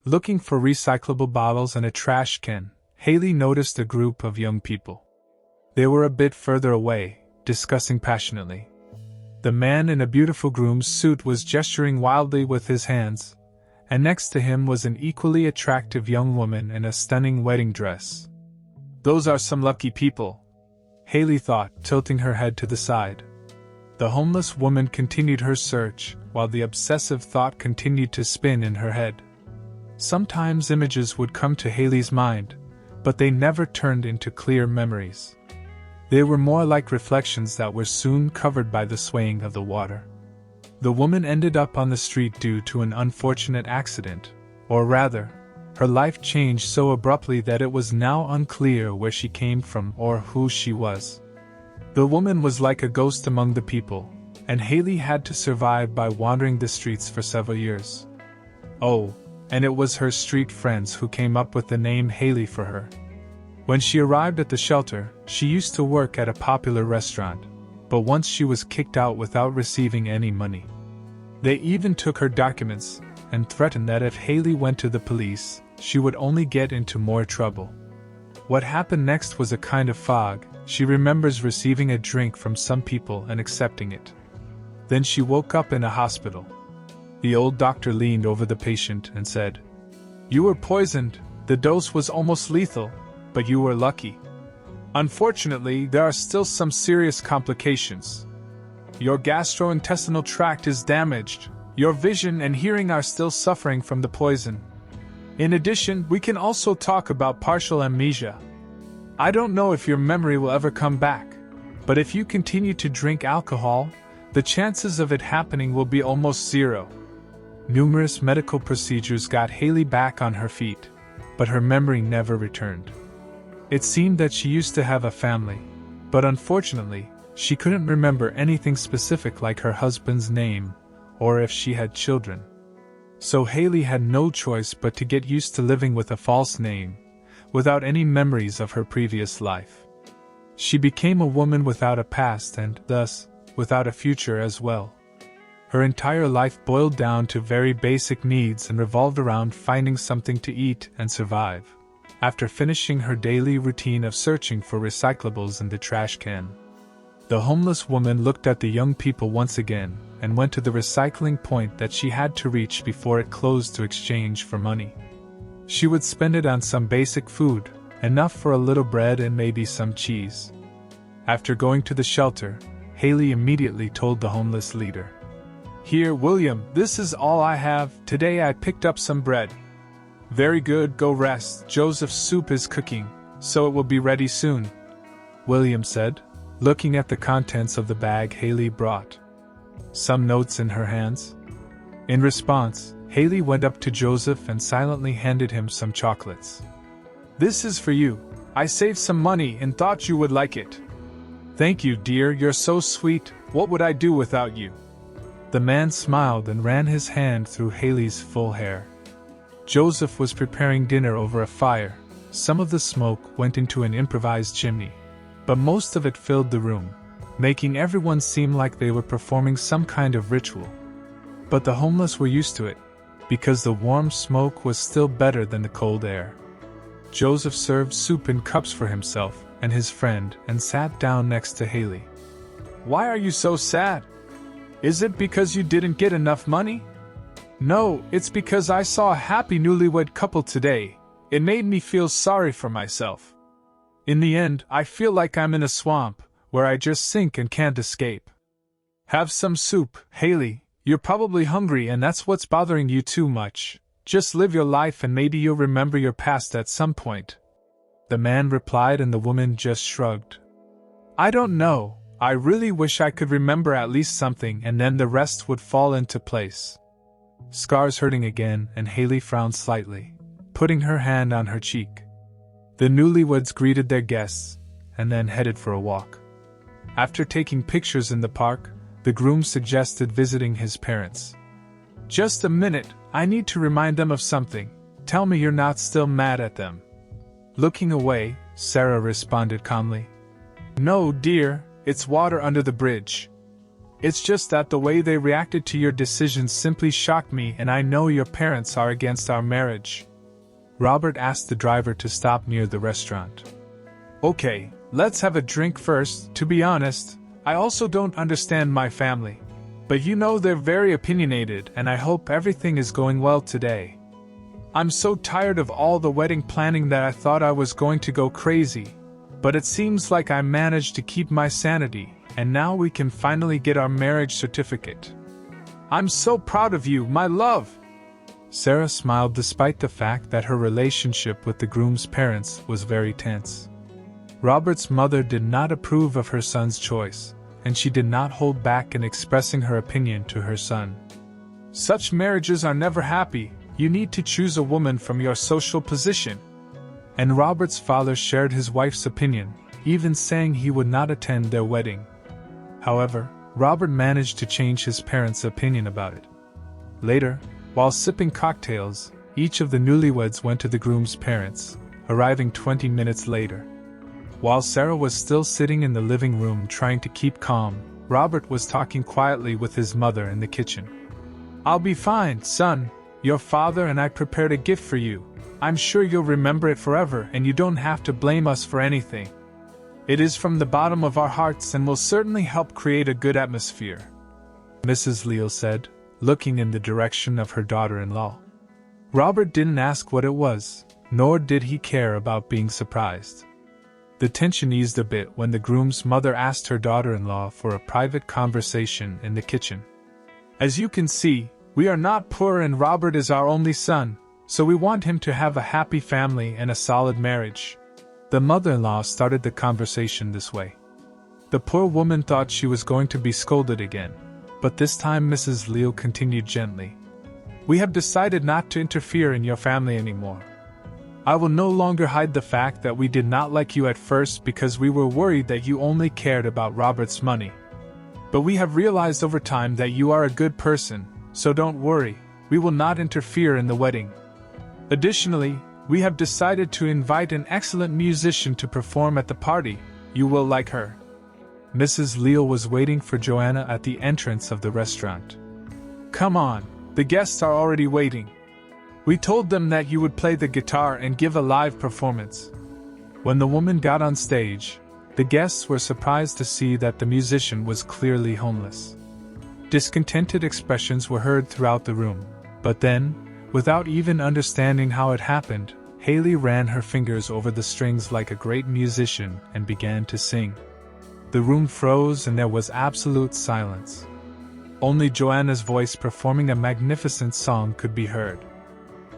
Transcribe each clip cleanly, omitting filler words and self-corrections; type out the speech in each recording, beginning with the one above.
Looking for recyclable bottles and a trash can, Haley noticed a group of young people. They were a bit further away, discussing passionately. The man in a beautiful groom's suit was gesturing wildly with his hands, and next to him was an equally attractive young woman in a stunning wedding dress. Those are some lucky people, Haley thought, tilting her head to the side. The homeless woman continued her search, while the obsessive thought continued to spin in her head. Sometimes images would come to Haley's mind, but they never turned into clear memories. They were more like reflections that were soon covered by the swaying of the water. The woman ended up on the street due to an unfortunate accident, or rather, her life changed so abruptly that it was now unclear where she came from or who she was. The woman was like a ghost among the people, and Haley had to survive by wandering the streets for several years. Oh, and it was her street friends who came up with the name Haley for her. When she arrived at the shelter, she used to work at a popular restaurant, but once she was kicked out without receiving any money. They even took her documents, and threatened that if Haley went to the police, she would only get into more trouble. What happened next was a kind of fog. She remembers receiving a drink from some people and accepting it. Then she woke up in a hospital. The old doctor leaned over the patient and said, "You were poisoned, the dose was almost lethal, but you were lucky. Unfortunately, there are still some serious complications. Your gastrointestinal tract is damaged, your vision and hearing are still suffering from the poison. In addition, we can also talk about partial amnesia. I don't know if your memory will ever come back, but if you continue to drink alcohol, the chances of it happening will be almost zero." Numerous medical procedures got Haley back on her feet, but her memory never returned. It seemed that she used to have a family, but unfortunately, she couldn't remember anything specific like her husband's name, or if she had children. So Haley had no choice but to get used to living with a false name, without any memories of her previous life. She became a woman without a past and, thus, without a future as well. Her entire life boiled down to very basic needs and revolved around finding something to eat and survive. After finishing her daily routine of searching for recyclables in the trash can, the homeless woman looked at the young people once again and went to the recycling point that she had to reach before it closed to exchange for money. She would spend it on some basic food, enough for a little bread and maybe some cheese. After going to the shelter, Haley immediately told the homeless leader, "Here, William, this is all I have. Today I picked up some bread." "Very good, go rest. Joseph's soup is cooking, so it will be ready soon," William said, looking at the contents of the bag Haley brought. Some notes in her hands. In response, Haley went up to Joseph and silently handed him some chocolates. "This is for you. I saved some money and thought you would like it." "Thank you, dear, you're so sweet. What would I do without you?" The man smiled and ran his hand through Haley's full hair. Joseph was preparing dinner over a fire. Some of the smoke went into an improvised chimney, but most of it filled the room, making everyone seem like they were performing some kind of ritual. But the homeless were used to it, because the warm smoke was still better than the cold air. Joseph served soup in cups for himself and his friend and sat down next to Haley. "Why are you so sad? Is it because you didn't get enough money?" "No, it's because I saw a happy newlywed couple today. It made me feel sorry for myself. In the end, I feel like I'm in a swamp, where I just sink and can't escape." "Have some soup, Haley. You're probably hungry and that's what's bothering you too much. Just live your life and maybe you'll remember your past at some point," the man replied, and the woman just shrugged. "I don't know. I really wish I could remember at least something and then the rest would fall into place." Scars hurting again, and Haley frowned slightly, putting her hand on her cheek. The newlyweds greeted their guests, and then headed for a walk. After taking pictures in the park, the groom suggested visiting his parents. "Just a minute, I need to remind them of something. Tell me you're not still mad at them." Looking away, Sarah responded calmly, "No, dear, it's water under the bridge." It's just that the way they reacted to your decision simply shocked me, and I know your parents are against our marriage. Robert asked the driver to stop near the restaurant. Okay, let's have a drink first. To be honest, I also don't understand my family. But you know they're very opinionated, and I hope everything is going well today. I'm so tired of all the wedding planning that I thought I was going to go crazy. But it seems like I managed to keep my sanity, and now we can finally get our marriage certificate. I'm so proud of you, my love! Sarah smiled despite the fact that her relationship with the groom's parents was very tense. Robert's mother did not approve of her son's choice, and she did not hold back in expressing her opinion to her son. Such marriages are never happy. You need to choose a woman from your social position. And Robert's father shared his wife's opinion, even saying he would not attend their wedding. However, Robert managed to change his parents' opinion about it. Later, while sipping cocktails, each of the newlyweds went to the groom's parents, arriving 20 minutes later. While Sarah was still sitting in the living room trying to keep calm, Robert was talking quietly with his mother in the kitchen. I'll be fine, son. Your father and I prepared a gift for you. I'm sure you'll remember it forever, and you don't have to blame us for anything. It is from the bottom of our hearts and will certainly help create a good atmosphere, Mrs. Leal said, looking in the direction of her daughter-in-law. Robert didn't ask what it was, nor did he care about being surprised. The tension eased a bit when the groom's mother asked her daughter-in-law for a private conversation in the kitchen. As you can see, we are not poor and Robert is our only son, so we want him to have a happy family and a solid marriage. The mother-in-law started the conversation this way. The poor woman thought she was going to be scolded again, but this time Mrs. Leal continued gently. We have decided not to interfere in your family anymore. I will no longer hide the fact that we did not like you at first because we were worried that you only cared about Robert's money. But we have realized over time that you are a good person, so don't worry, we will not interfere in the wedding. Additionally, we have decided to invite an excellent musician to perform at the party. You will like her. Mrs. Leal was waiting for Joanna at the entrance of the restaurant. Come on, the guests are already waiting. We told them that you would play the guitar and give a live performance. When the woman got on stage, the guests were surprised to see that the musician was clearly homeless. Discontented expressions were heard throughout the room, but then, without even understanding how it happened, Haley ran her fingers over the strings like a great musician and began to sing. The room froze and there was absolute silence. Only Joanna's voice performing a magnificent song could be heard.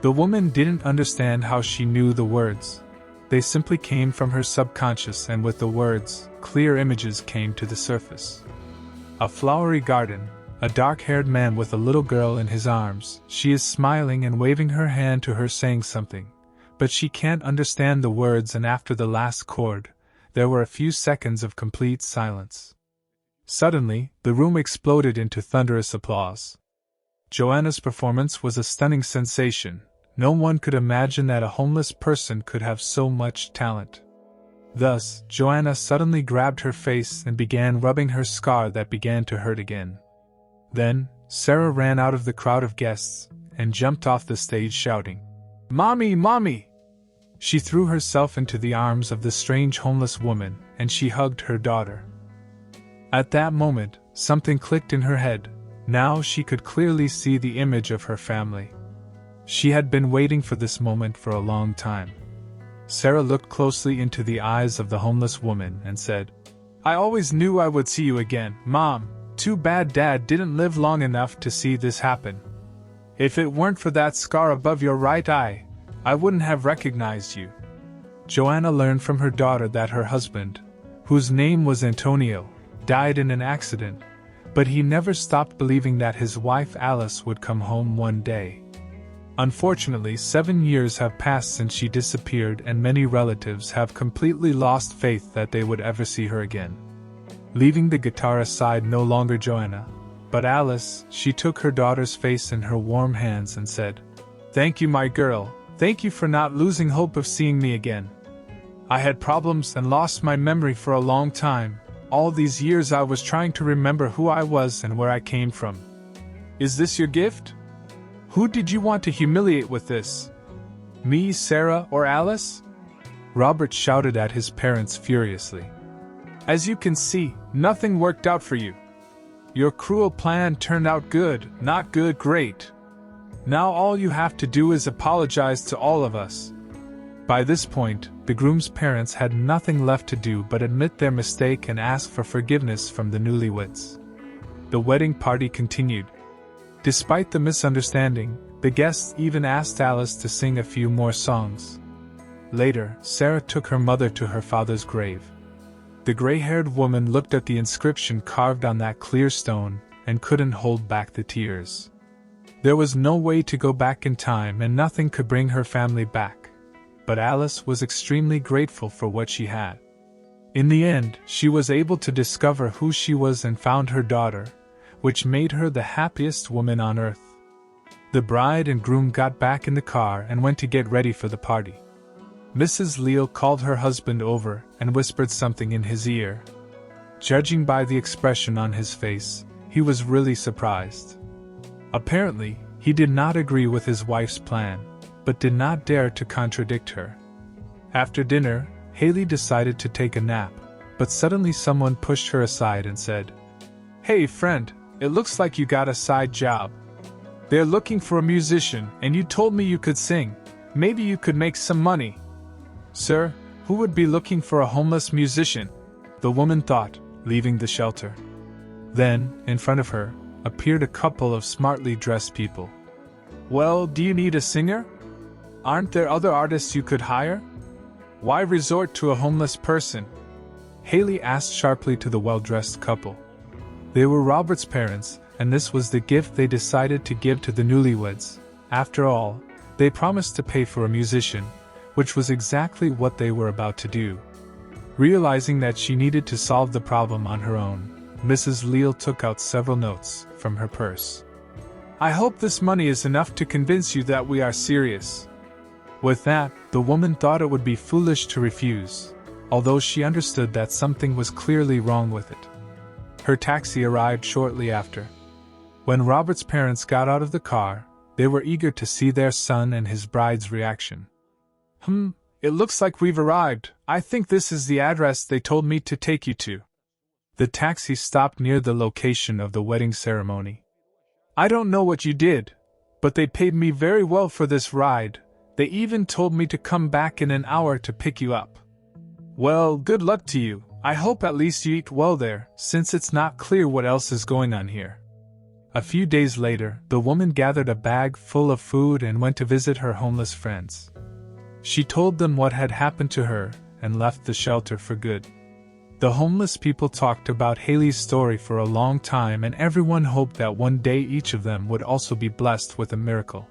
The woman didn't understand how she knew the words. They simply came from her subconscious, and with the words, clear images came to the surface. A flowery garden, a dark-haired man with a little girl in his arms. She is smiling and waving her hand to her saying something, but she can't understand the words, and after the last chord, there were a few seconds of complete silence. Suddenly, the room exploded into thunderous applause. Joanna's performance was a stunning sensation. No one could imagine that a homeless person could have so much talent. Thus, Joanna suddenly grabbed her face and began rubbing her scar that began to hurt again. Then, Sarah ran out of the crowd of guests and jumped off the stage shouting, "Mommy, Mommy!" She threw herself into the arms of the strange homeless woman and she hugged her daughter. At that moment, something clicked in her head. Now she could clearly see the image of her family. She had been waiting for this moment for a long time. Sarah looked closely into the eyes of the homeless woman and said, I always knew I would see you again, Mom. Too bad Dad didn't live long enough to see this happen. If it weren't for that scar above your right eye, I wouldn't have recognized you. Joanna learned from her daughter that her husband, whose name was Antonio, died in an accident, but he never stopped believing that his wife Alice would come home one day. Unfortunately, 7 years have passed since she disappeared, and many relatives have completely lost faith that they would ever see her again. Leaving the guitar aside, no longer Joanna, but Alice, she took her daughter's face in her warm hands and said, Thank you, my girl. Thank you for not losing hope of seeing me again. I had problems and lost my memory for a long time. all these years I was trying to remember who I was and where I came from. Is this your gift? Who did you want to humiliate with this? Me, Sarah, or Alice? Robert shouted at his parents furiously. As you can see, nothing worked out for you. Your cruel plan turned out good, not good, great. Now all you have to do is apologize to all of us. By this point, the groom's parents had nothing left to do but admit their mistake and ask for forgiveness from the newlyweds. The wedding party continued. Despite the misunderstanding, the guests even asked Alice to sing a few more songs. Later, Sarah took her mother to her father's grave. The gray-haired woman looked at the inscription carved on that clear stone and couldn't hold back the tears. There was no way to go back in time and nothing could bring her family back. But Alice was extremely grateful for what she had. In the end, she was able to discover who she was and found her daughter, which made her the happiest woman on earth. The bride and groom got back in the car and went to get ready for the party. Mrs. Leal called her husband over and whispered something in his ear. Judging by the expression on his face, he was really surprised. Apparently, he did not agree with his wife's plan, but did not dare to contradict her. After dinner, Haley decided to take a nap, but suddenly someone pushed her aside and said, "Hey friend, it looks like you got a side job. They're looking for a musician and you told me you could sing. Maybe you could make some money." "Sir, who would be looking for a homeless musician?" the woman thought, leaving the shelter. Then, in front of her, appeared a couple of smartly dressed people. "Well, do you need a singer? Aren't there other artists you could hire? Why resort to a homeless person?" Haley asked sharply to the well-dressed couple. They were Robert's parents, and this was the gift they decided to give to the newlyweds. After all, they promised to pay for a musician, which was exactly what they were about to do. Realizing that she needed to solve the problem on her own, Mrs. Leal took out several notes from her purse. "I hope this money is enough to convince you that we are serious." With that, the woman thought it would be foolish to refuse, although she understood that something was clearly wrong with it. Her taxi arrived shortly after. When Robert's parents got out of the car, they were eager to see their son and his bride's reaction. It looks like we've arrived. I think this is the address they told me to take you to." The taxi stopped near the location of the wedding ceremony. "I don't know what you did, but they paid me very well for this ride. They even told me to come back in an hour to pick you up." "Well, good luck to you. I hope at least you eat well there, since it's not clear what else is going on here." A few days later, the woman gathered a bag full of food and went to visit her homeless friends. She told them what had happened to her and left the shelter for good. The homeless people talked about Haley's story for a long time, and everyone hoped that one day each of them would also be blessed with a miracle.